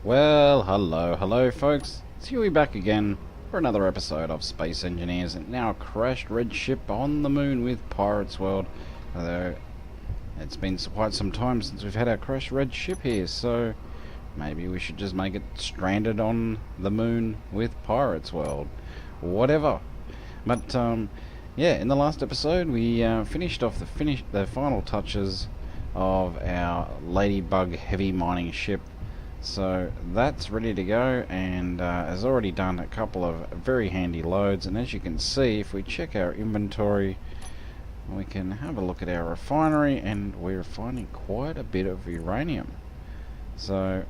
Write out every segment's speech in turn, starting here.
Well, hello folks. It's Huey back again for another episode of Space Engineers, and now a crashed red ship on the moon with Pirates World. Although it's been quite some time since we've had our crashed red ship here, so maybe we should just make it stranded on the moon with Pirates World. Whatever. But yeah, in the last episode we finished off the final touches of our Ladybug heavy mining ship. So that's ready to go, and has already done a couple of very handy loads. And as you can see, if we check our inventory, we can have a look at our refinery, and we're finding quite a bit of uranium. So,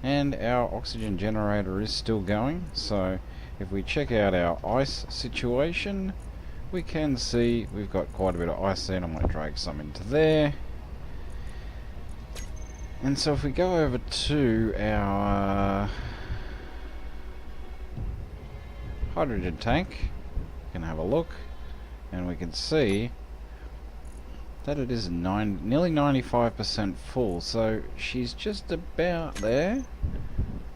and our oxygen generator is still going. So if we check out our ice situation, we can see we've got quite a bit of ice there. I might drag some into there. And so if we go over to our hydrogen tank, we can have a look, and we can see that it is nearly 95% full, so she's just about there.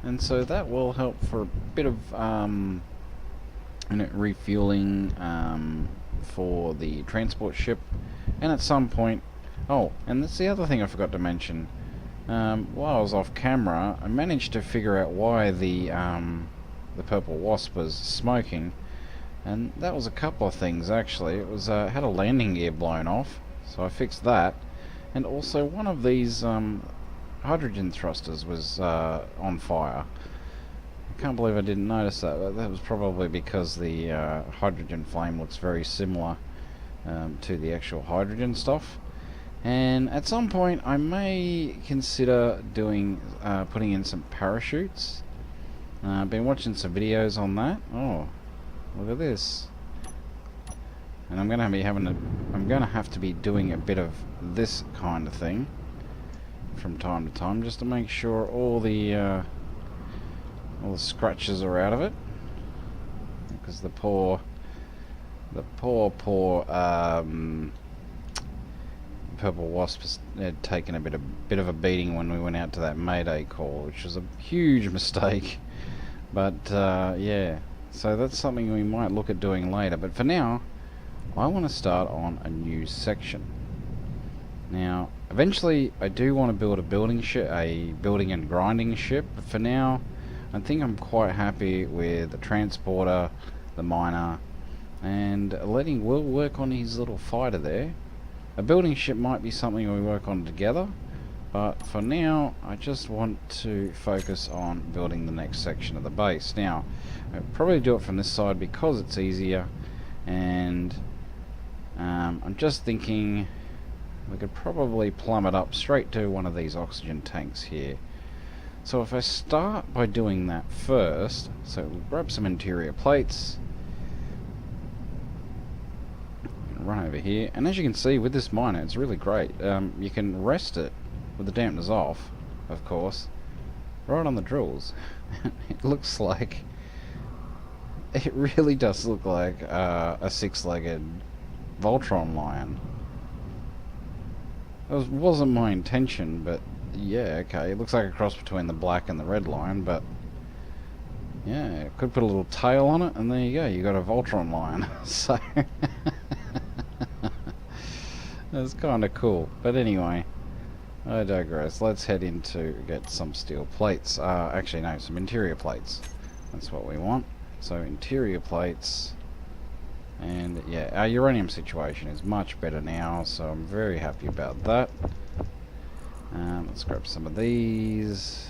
And so that will help for a bit of refueling for the transport ship. And at some point, oh, and that's the other thing I forgot to mention. While I was off camera, I managed to figure out why the Purple Wasp was smoking, and that was a couple of things actually. It was had a landing gear blown off, so I fixed that, and also one of these hydrogen thrusters was on fire. I can't believe I didn't notice that, but that was probably because the hydrogen flame looks very similar to the actual hydrogen stuff. And at some point I may consider doing putting in some parachutes. I've been watching some videos on that. Oh, look at this. And I'm gonna have to be doing a bit of this kind of thing from time to time, just to make sure all the scratches are out of it, because the poor Purple Wasp had taken a bit of a beating when we went out to that Mayday call, which was a huge mistake. But yeah, so that's something we might look at doing later. But for now, I want to start on a new section. Now, eventually, I do want to build a building and grinding ship. But for now, I think I'm quite happy with the transporter, the miner, and letting Will work on his little fighter there. A building ship might be something we work on together, but for now I just want to focus on building the next section of the base. Now, I'll probably do it from this side because it's easier, and I'm just thinking we could probably plumb it up straight to one of these oxygen tanks here. So if I start by doing that first, so we'll grab some interior plates, run over here, and as you can see with this miner, it's really great. You can rest it with the dampeners off, of course, right on the drills. It looks like, it really does look like a six-legged Voltron lion. That wasn't my intention, but yeah, okay, it looks like a cross between the black and the red lion, but yeah, could put a little tail on it, and there you go, you got a Voltron lion. So that's kind of cool. But anyway, I digress. Let's head in to get some steel plates. Actually, no, some interior plates. That's what we want. So interior plates. And yeah, our uranium situation is much better now, so I'm very happy about that. Let's grab some of these.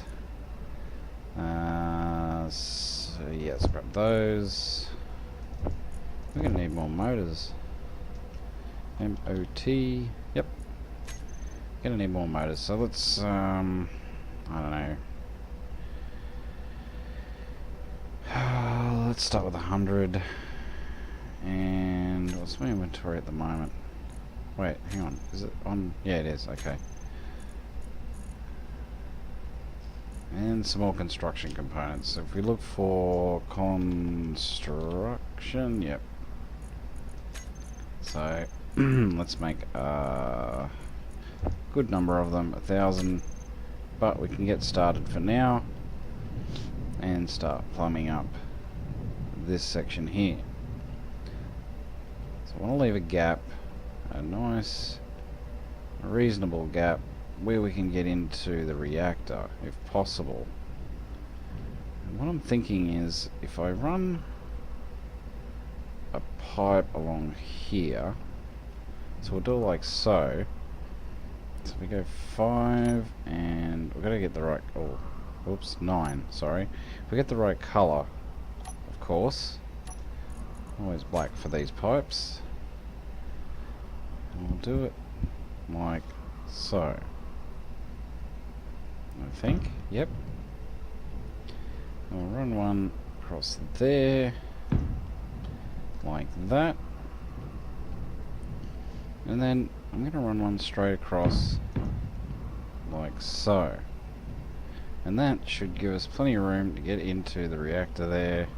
So yeah, let's grab those. We're going to need more motors. MOT, yep. Gonna need more motors, so let's, I don't know. Let's start with 100. And what's my inventory at the moment? Wait, hang on, is it on? Yeah, it is, okay. And some more construction components. So if we look for construction, yep. So let's make a good number of them, 1,000, but we can get started for now. and start plumbing up this section here. So I want to leave a gap, a nice, reasonable gap, where we can get into the reactor, if possible. And what I'm thinking is, if I run a pipe along here, so we'll do it like so. So we go 5, and we've got to get the right, oh, oops, 9, sorry. If we get the right colour, of course, always black for these pipes, and we'll do it like so. I think, yep. And we'll run one across there, like that. And then I'm going to run one straight across, like so. And that should give us plenty of room to get into the reactor there.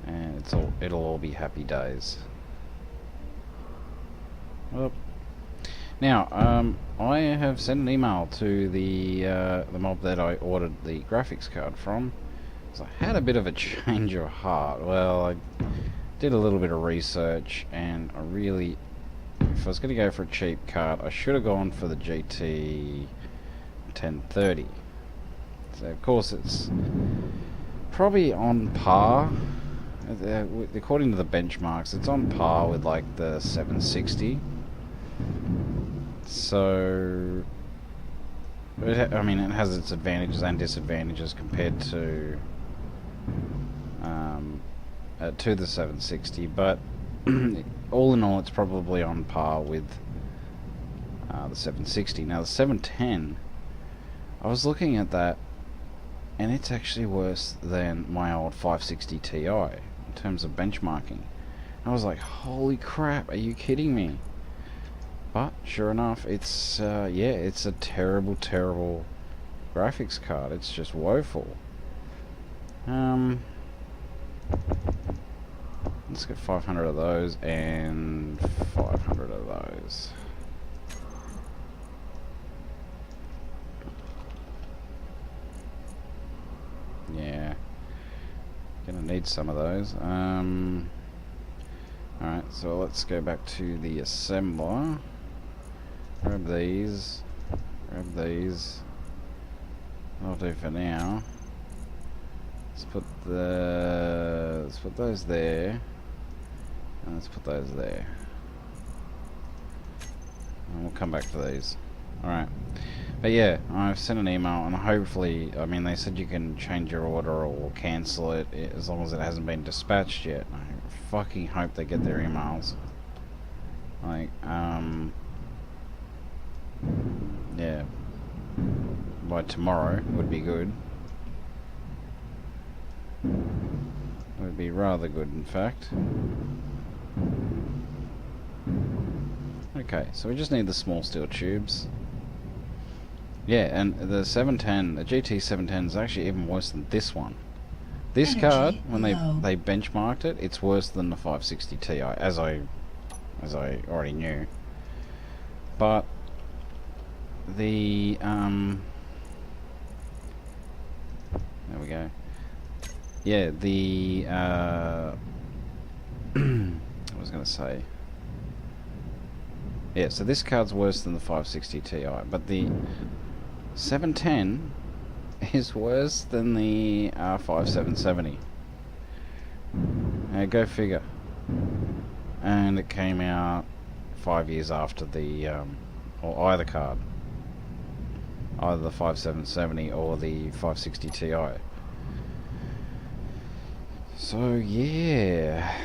And it'll all be happy days. Well, now, I have sent an email to the mob that I ordered the graphics card from. So I had a bit of a change of heart. Well, I did a little bit of research, and I really, if I was going to go for a cheap card, I should have gone for the GT 1030. So of course it's probably on par, according to the benchmarks, it's on par with like the 760. So, I mean, it has its advantages and disadvantages compared to the 760, but all in all, it's probably on par with the 760. Now, the 710, I was looking at that, and it's actually worse than my old 560 Ti in terms of benchmarking. I was like, holy crap, are you kidding me? But sure enough, it's yeah, it's a terrible, terrible graphics card. It's just woeful. Let's get 500 of those and 500 of those. Yeah, gonna need some of those. Alright, so let's go back to the assembler. Grab these. Grab these. That'll do for now. Let's put those there. And let's put those there. And we'll come back to these. Alright. But yeah, I've sent an email, and hopefully, I mean, they said you can change your order or cancel it as long as it hasn't been dispatched yet. I fucking hope they get their emails. Like, yeah, by tomorrow would be good. Would be rather good, in fact. Okay, so we just need the small steel tubes. Yeah, and the 710, the GT 710 is actually even worse than this one. This card, when they benchmarked it, it's worse than the 560 Ti, as I already knew. But the there we go. Yeah, the I was gonna say. Yeah, so this card's worse than the 560 Ti, but the 710 is worse than the 5770. Go figure. And it came out 5 years after the or either card, either the 5770 or the 560 Ti. So yeah,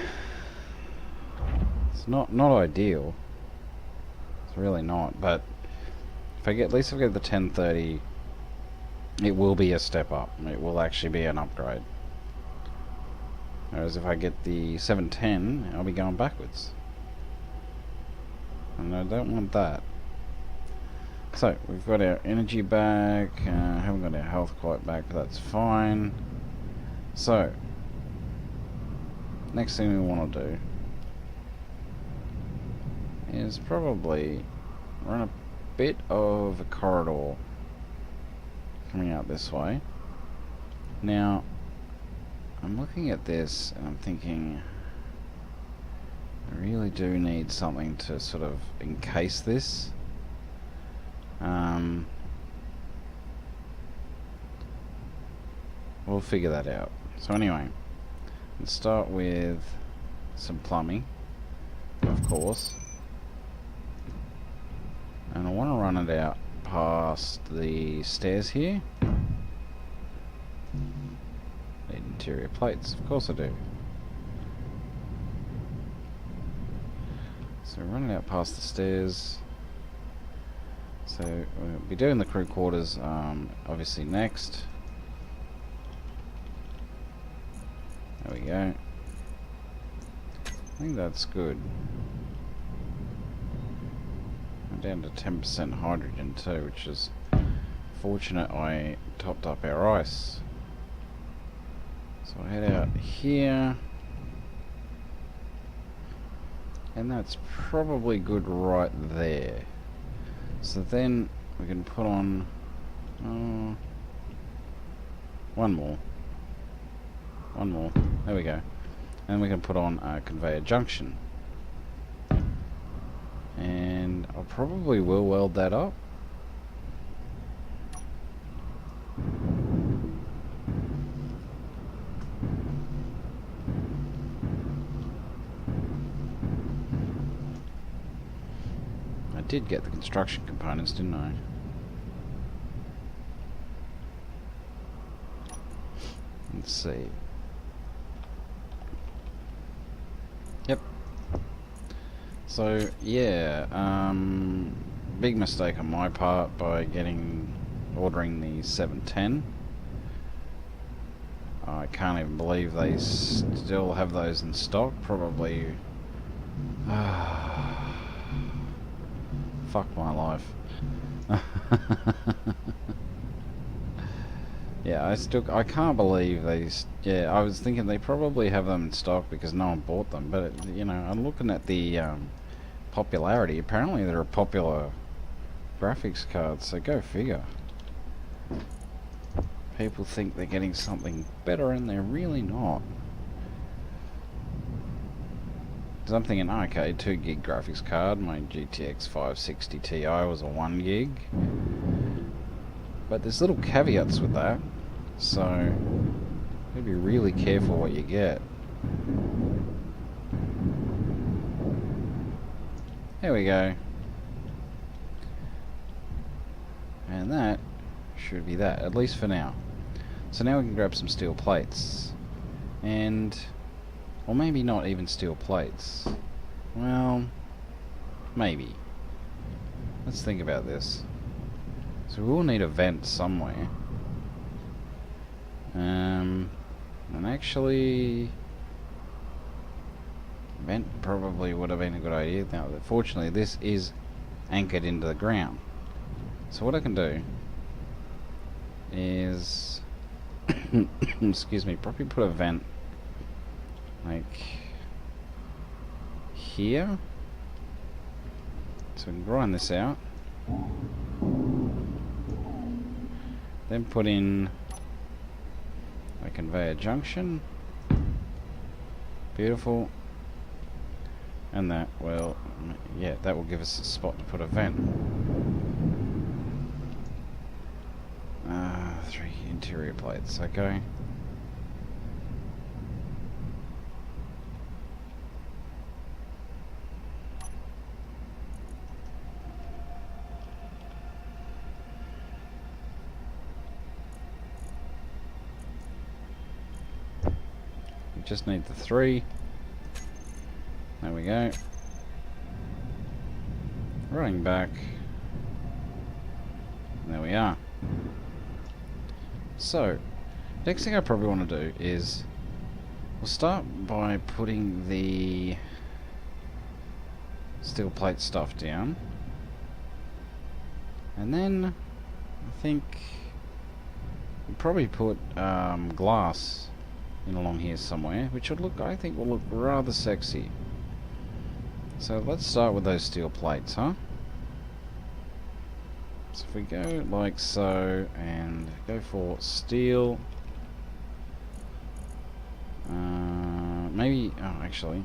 it's not ideal. It's really not. But if I get, at least if I get the 1030, it will be a step up. It will actually be an upgrade. Whereas if I get the 710, I'll be going backwards. And I don't want that. So, we've got our energy back. Haven't got our health quite back, but that's fine. So, next thing we want to do is probably run a bit of a corridor coming out this way. Now, I'm looking at this and I'm thinking, I really do need something to sort of encase this. We'll figure that out. So anyway, let's start with some plumbing, of course. And I want to run it out past the stairs here. Need interior plates, of course I do. So run it out past the stairs. So we'll be doing the crew quarters obviously next. There we go. I think that's good. I'm down to 10% hydrogen too, which is fortunate. I topped up our ice. So I head out here. And that's probably good right there. So then we can put on one more. There we go. And we can put on a conveyor junction. And I probably will weld that up. I did get the construction components, didn't I? Let's see. Yep. So yeah, big mistake on my part by ordering the 710. I can't even believe they still have those in stock. Probably. Fuck my life. Yeah, I can't believe yeah, I was thinking they probably have them in stock because no one bought them, but you know, I'm looking at the popularity. Apparently they're a popular graphics card, so go figure. People think they're getting something better and they're really not. Because I'm thinking, okay, 2 gig graphics card, my GTX 560 Ti was a 1 gig. But there's little caveats with that, so you gotta be really careful what you get. There we go. And that should be that, at least for now. So now we can grab some steel plates. Or maybe not even steel plates. Well, maybe. Let's think about this. So we will need a vent somewhere. And actually, vent probably would have been a good idea. Now, fortunately, this is anchored into the ground. So what I can do is, excuse me, probably put a vent like here. So we can grind this out. Then put in a conveyor junction. Beautiful. And that will, yeah, that will give us a spot to put a vent. 3 interior plates, okay. Just need the 3. There we go. Running back. There we are. So, next thing I probably want to do is we'll start by putting the steel plate stuff down. And then I think we'll probably put glass in along here somewhere, which would look, I think, will look rather sexy. So let's start with those steel plates, huh? So if we go like so and go for steel, Maybe, oh, actually,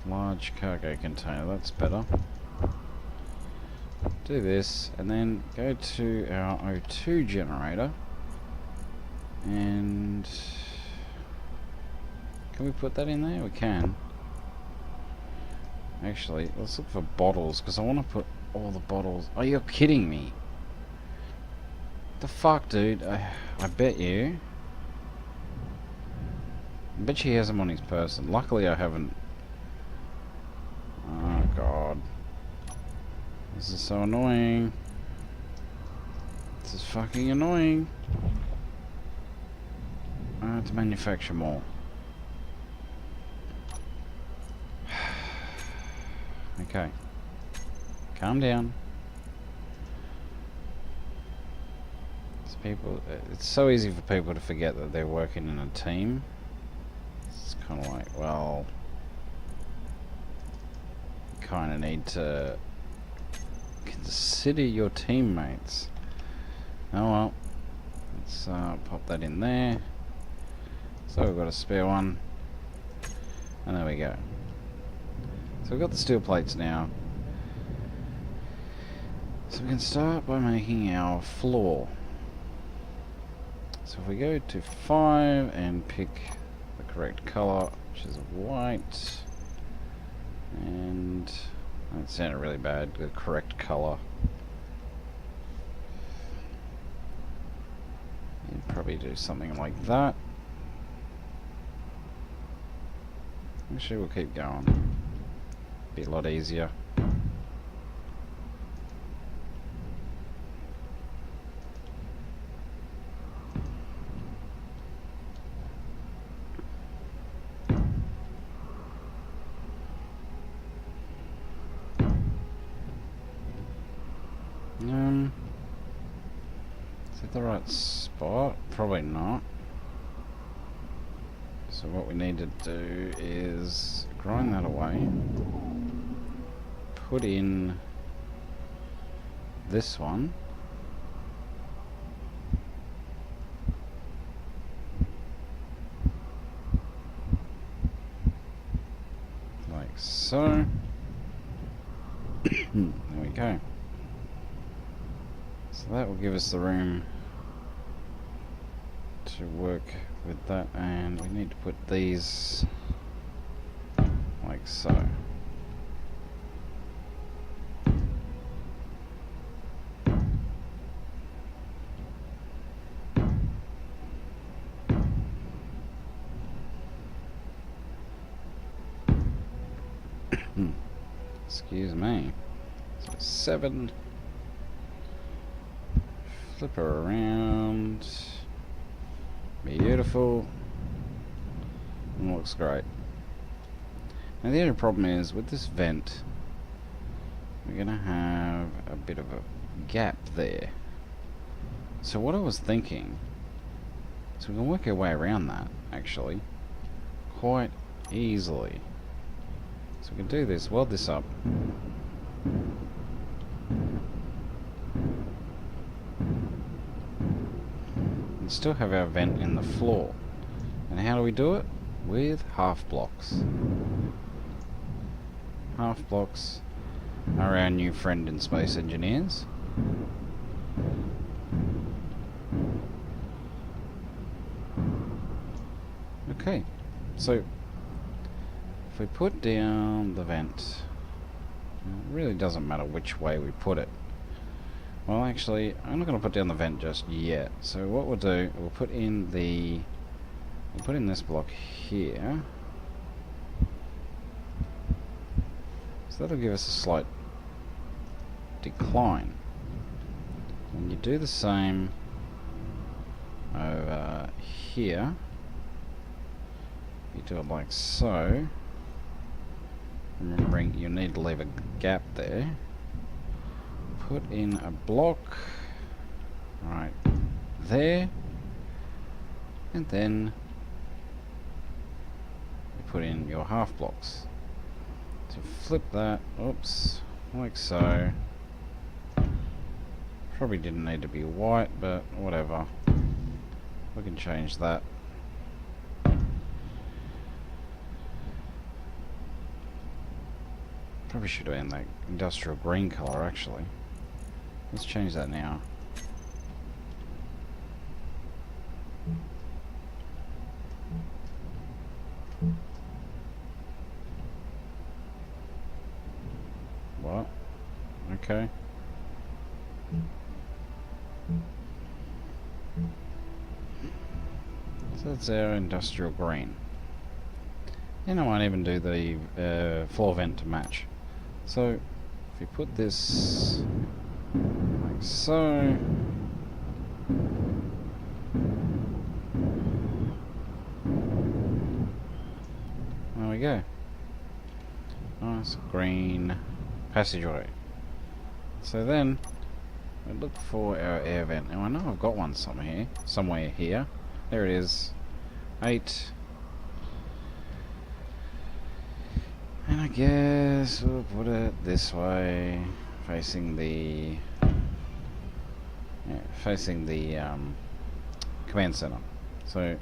large cargo container, that's better. Do this, and then go to our O2 generator, and can we put that in there? We can. Actually, let's look for bottles, because I want to put all the bottles. Oh, you're kidding me. The fuck, dude? I bet you. I bet he has them on his person. Luckily, I haven't. Oh, God. This is so annoying. This is fucking annoying. To manufacture more. Okay. Calm down. It's so easy for people to forget that they're working in a team. It's kind of like, well, you kind of need to consider your teammates. Oh well, let's pop that in there. So we've got a spare one, and there we go. So we've got the steel plates now. So we can start by making our floor. So if we go to 5 and pick the correct color, which is white, and that sounded really bad, the correct color. You'd probably do something like that. Actually, we'll keep going. Be a lot easier. Is it the right spot? Probably not. So what we need to do is grind that away. Put in this one. Like so. There we go. So that will give us the room to work with that, and we need to put these like so. Excuse me. So 7. Flip her around. Beautiful. And looks great. Now the only problem is with this vent, we're gonna have a bit of a gap there. So what I was thinking, so we can work our way around that actually quite easily. So we can do this, weld this up. And still have our vent in the floor. And how do we do it? With half blocks. Half blocks are our new friend in Space Engineers. Okay, so if we put down the vent, it really doesn't matter which way we put it. Well, actually, I'm not going to put down the vent just yet. So what we'll do, we'll put in this block here. So that'll give us a slight decline. And you do the same over here. You do it like so. Remembering you need to leave a gap there. Put in a block right there, and then you put in your half blocks. So flip that, oops, like so. Probably didn't need to be white, but whatever. We can change that. Probably should have been that industrial green colour actually. Let's change that now. What? Okay. So that's our industrial green. And I might even do the floor vent to match. So if you put this like so, there we go. Nice green passageway. So then we look for our air vent. Now I know I've got one somewhere here. There it is. 8. And I guess we'll put it this way, facing the command center. So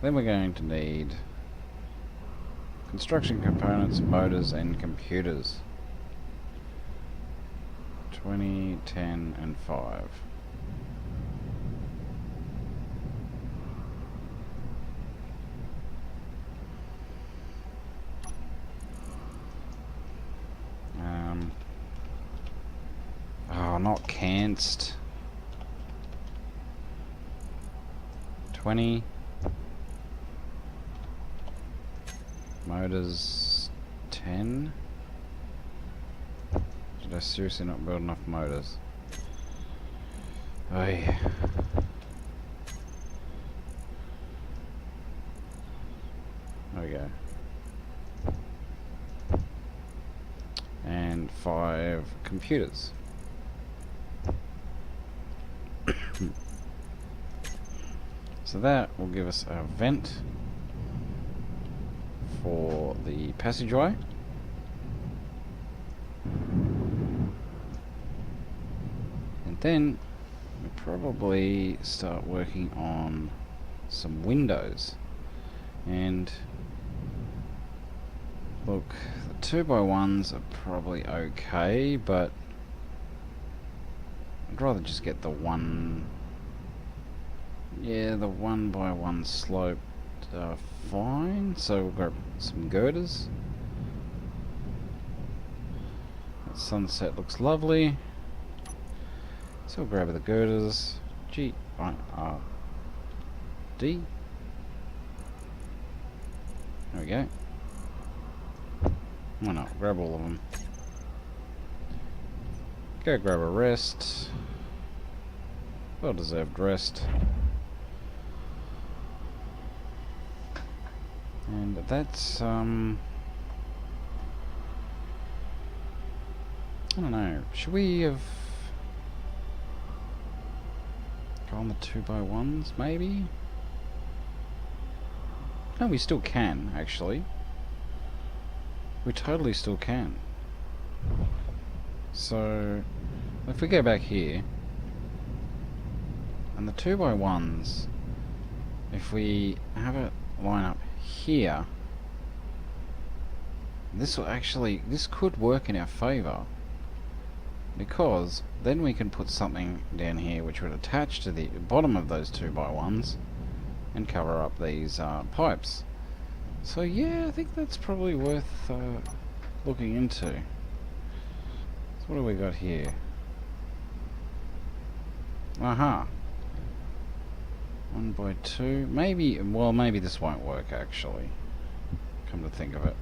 then we're going to need construction components, motors, and computers. 20, 10, and 5. Oh, not canced. 20. Motors 10. Did I seriously not build enough motors? Oh yeah. There we go. And 5 computers. So that will give us a vent for the passageway. And then we probably start working on some windows. And look, the 2x1s are probably okay, but I'd rather just get the one. Yeah, the 1x1 sloped fine. So we'll grab some girders. That sunset looks lovely. So we'll grab the girders. G-I-R-D. There we go. Why not? Grab all of them. Go grab a rest. Well deserved rest. And that's I don't know. Should we have gone the 2x1s maybe? No, we still can actually. We totally still can. So if we go back here, and the 2x1s, if we have it line up here, this could work in our favour, because then we can put something down here which would attach to the bottom of those 2x1s and cover up these pipes. So yeah, I think that's probably worth looking into. So what do we got here? Aha. 1x2. Maybe, well, maybe this won't work actually. Come to think of it.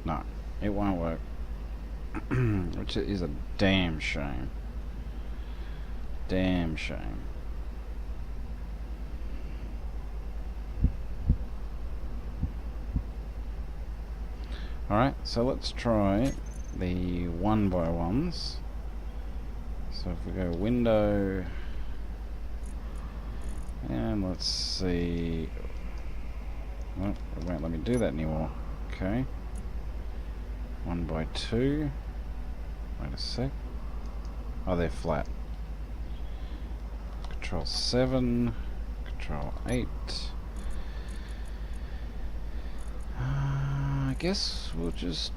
No, it won't work. Which is a damn shame. Damn shame. Alright, so let's try the 1x1s. So if we go window, and let's see. Well, it won't let me do that anymore. Okay. 1x2. Wait a sec. Oh, they're flat. Control 7. Control 8. I guess we'll just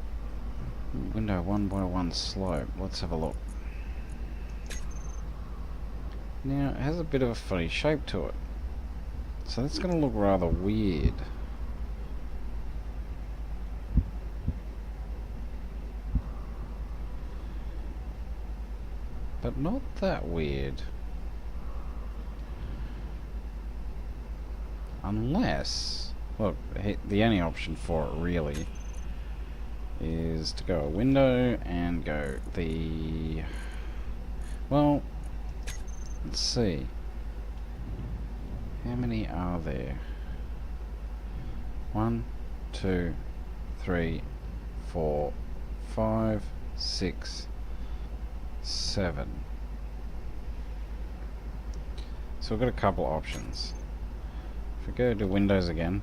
Window 1 by 1 slope. Let's have a look. Now, it has a bit of a funny shape to it. So that's going to look rather weird. But not that weird. Unless... Look, the only option for it really is to go a window and go the... Well, let's see. How many are there? 1, 2, 3, 4, 5, 6, 7. So we've got a couple options. If we go to Windows again,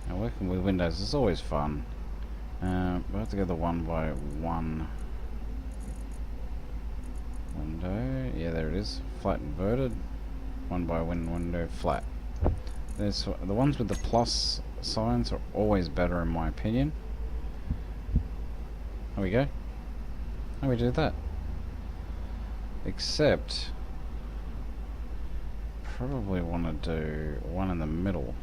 now working with Windows is always fun. We have to go the 1 by 1 window. Yeah, there it is. Flat inverted. 1 by 1 window flat. There's the ones with the plus signs are always better in my opinion. There we go. How do we do that? Except probably want to do one in the middle.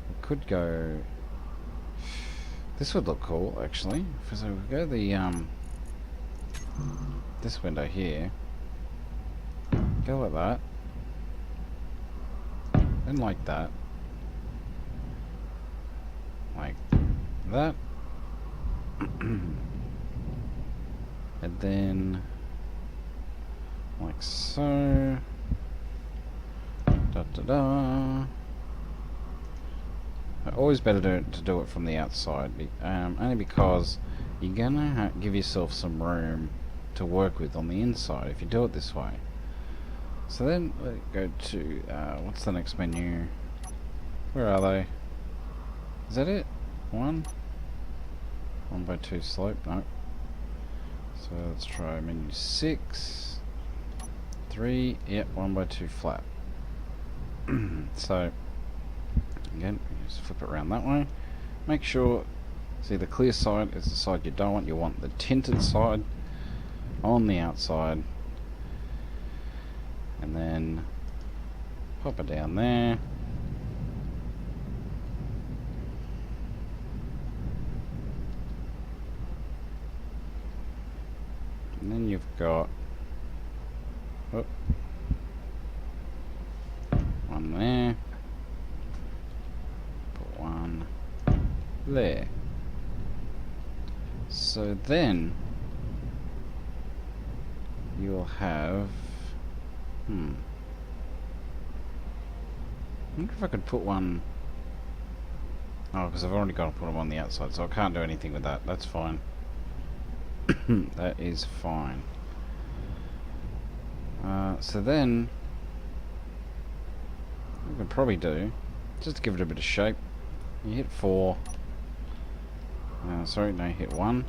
We could go... This would look cool, actually. So we go the this window here. Go like that. Then like that. Like that. And then like so. Da da da. Always better to do it from the outside, only because you're gonna give yourself some room to work with on the inside if you do it this way. So then let's go to what's the next menu? Where are they? Is that it? 1 by 2 slope? No. So let's try menu 6, 3. Yep, 1 by 2 flat. So again, just flip it around that way. Make sure, see, the clear side is the side you don't want. You want the tinted side on the outside. And then pop it down there. And then you've got one there. Put one there. So then you'll have I wonder if I could put one... Oh, because I've already got to put them on the outside, so I can't do anything with that. That's fine. That is fine. So then what we could probably do, just to give it a bit of shape, you hit 4. Sorry, no, hit 1.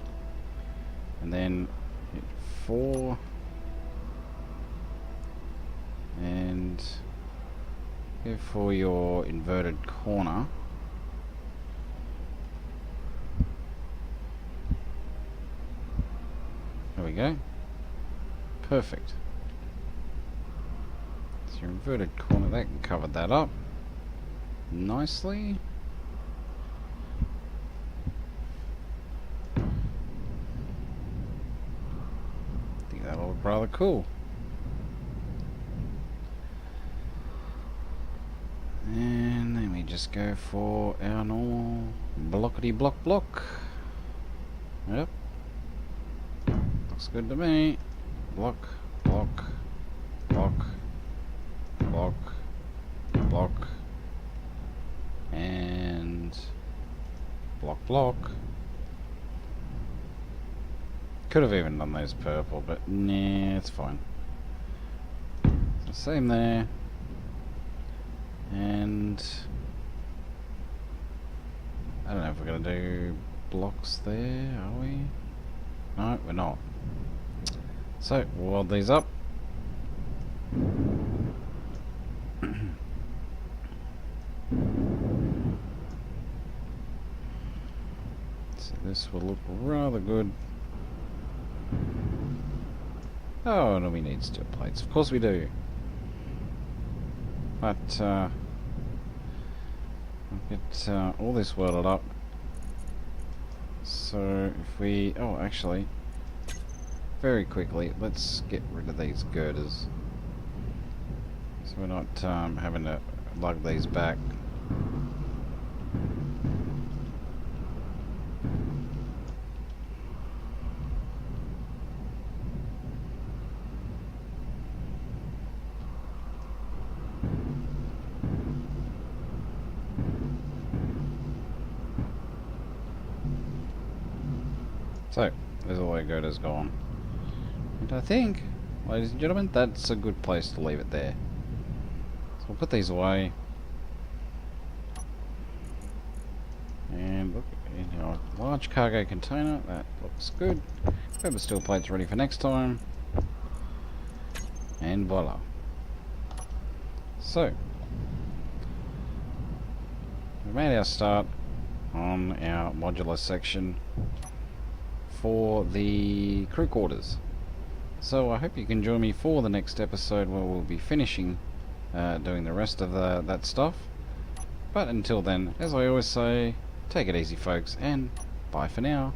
And then hit 4. And go for your inverted corner. There we go. Perfect. So your inverted corner, that can cover that up nicely. I think that'll look rather cool. And then we just go for our normal blockety block. Yep. Looks good to me. Block, block, block, block, block, and block. Could have even done those purple, but nah, it's fine. So same there. And I don't know if we're going to do blocks there, are we? No, we're not. So we'll weld these up. This will look rather good. Oh, no, we need steel plates. Of course we do. But, I'll get all this welded up. So, if we... Oh, actually, very quickly, let's get rid of these girders. So we're not having to lug these back. So, there's all our girders gone. And I think, ladies and gentlemen, that's a good place to leave it there. So we'll put these away. And look, in our large cargo container, that looks good. Grab the steel plates ready for next time. And voila. So, we made our start on our modular section for the crew quarters. So I hope you can join me for the next episode where we'll be finishing doing the rest of that stuff. But until then, as I always say, take it easy folks, and bye for now.